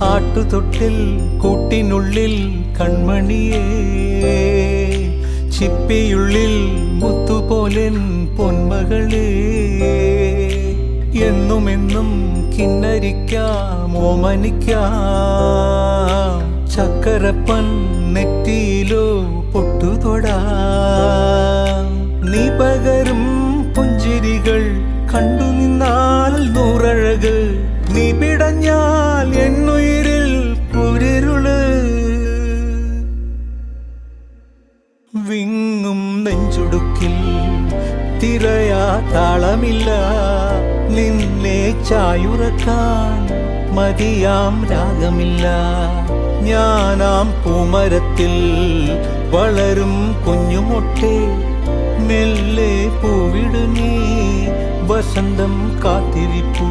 ആട്ടുതൊട്ടിൽ കൂട്ടിനുള്ളിൽ കൺമണിയേ, ചിപ്പിയുള്ളിൽ മുത്തുപോലെൻ പൊന്മകളേ, എന്നുമെന്നും കിന്നരിക്കാം ഓമനിക്കാം, ചക്കരപ്പൻ നെറ്റിയിലോ പൊട്ടുതൊടാം. നീ പകരും പുഞ്ചിരികൾ കണ്ടു നിന്നാൽ നൂറഴക്, നീ പിടഞ്ഞാൽ എന്നുയിരിൽ കുരിരുള്. വിങ്ങും നെഞ്ചുടുക്കിൽ തിരയാ താളമില്ല, നിന്നെ ചായുറക്കാൻ മതിയാം രാഗമില്ല. ഞാനാം പൂമരത്തിൽ വളരും കുഞ്ഞുമൊട്ടെ, മെല്ലെ പൂവിടു നീ വസന്തം കാത്തിരിപ്പൂ.